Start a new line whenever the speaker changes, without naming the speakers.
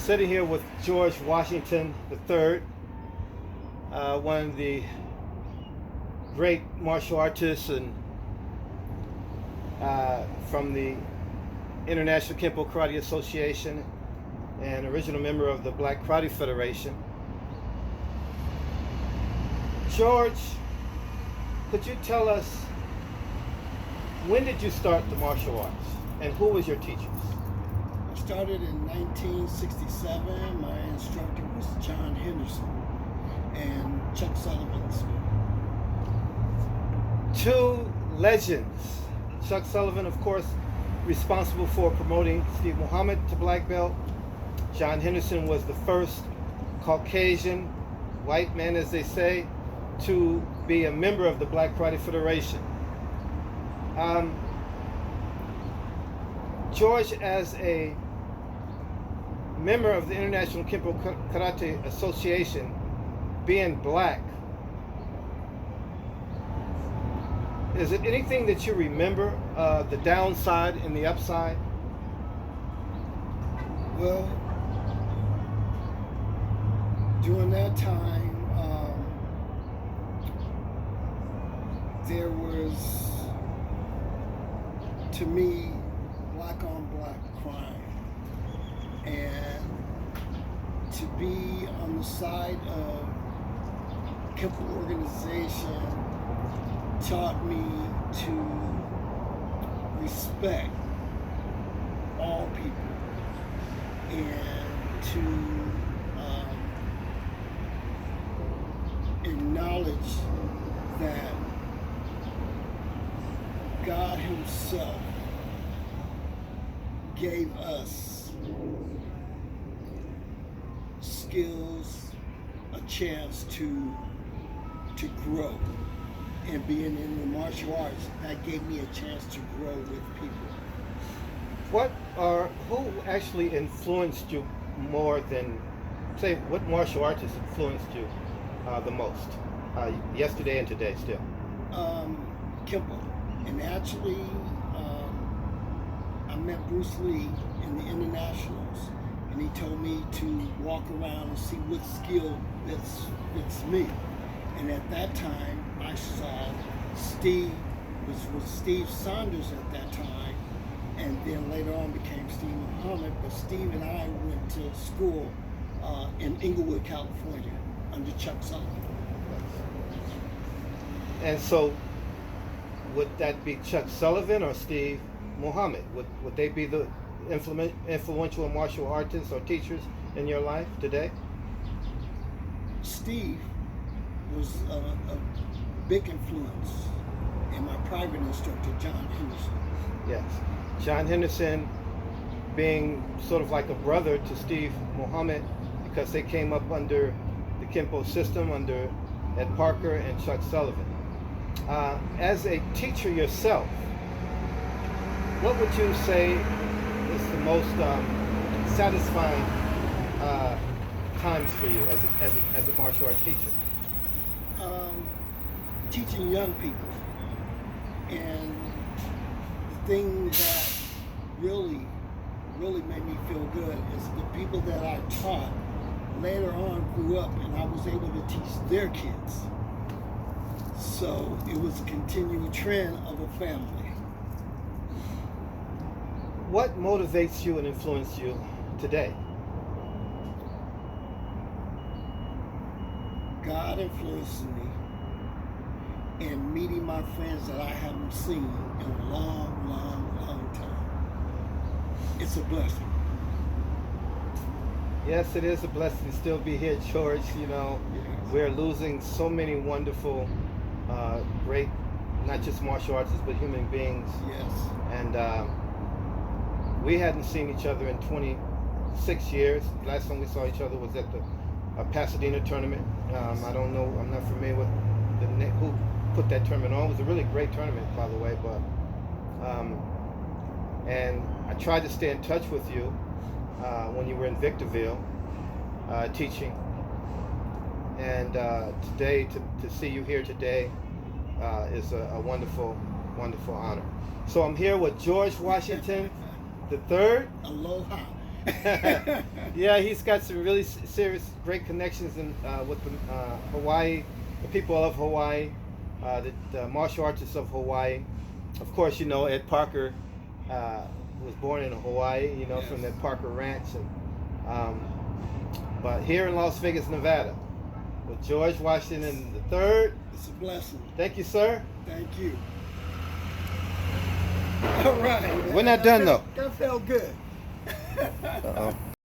sitting here with George Washington III, one of the great martial artists and from the International Kempo Karate Association and original member of the Black Karate Federation. George, could you tell us, when did you start the martial arts and who was your teachers?
I started in 1967. My instructor was John Henderson and Chuck Sullivan's.
Two legends. Chuck Sullivan, of course, responsible for promoting Steve Muhammad to black belt. John Henderson was the first Caucasian, white man as they say, to be a member of the Black Karate Federation. George, as a member of the International Kempo Karate Association, being black, is it anything that you remember, the downside and the upside?
Well, during that time, there was, to me, black on black crime. And to be on the side of Kempo organization taught me to respect all people and to acknowledge that God Himself gave us skills, a chance to grow. And being in the martial arts, that gave me a chance to grow with people.
Who actually influenced you more than, say, what martial artist influenced you the most? Yesterday and today still?
Kempo. And actually, I met Bruce Lee in the internationals, and he told me to walk around and see what skill fits me. And at that time, I saw Steve was Steve Saunders at that time, and then later on became Steve Muhammad. But Steve and I went to school in Inglewood, California, under Chuck Sullivan.
And so, would that be Chuck Sullivan or Steve Muhammad? Would they be the influential martial artists or teachers in your life today?
Steve was a big influence, and my private instructor, John Henderson.
Yes. John Henderson being sort of like a brother to Steve Muhammad, because they came up under the Kempo system under Ed Parker and Chuck Sullivan. As a teacher yourself, what would you say is the most satisfying times for you as a martial art teacher?
Teaching young people. And the thing that really made me feel good is the people that I taught later on grew up, and I was able to teach their kids. So it was a continuing trend of a family.
What motivates you and influences you today?
God influenced me in meeting my friends that I haven't seen in a long time. It's a blessing.
Yes, it is a blessing to still be here, George. You know,
Yes.
we're losing so many wonderful, great, not just martial artists, but human beings.
Yes.
And we hadn't seen each other in 26 years. Last time we saw each other was at the Pasadena tournament. I don't know, I'm not familiar with who put that tournament on. It was a really great tournament, by the way. But and I tried to stay in touch with you when you were in Victorville teaching. And today, to see you here today is a wonderful, wonderful honor. So I'm here with George Washington III.
Aloha.
Yeah, he's got some really serious, great connections with the Hawaii, the people of Hawaii, the martial artists of Hawaii. Of course, you know Ed Parker was born in Hawaii. You know,
Yes.
from that Parker Ranch, but here in Las Vegas, Nevada, with George Washington III.
It's a blessing.
Thank you, sir.
Thank you. All right.
We're not done, though.
That felt good.
Uh-oh.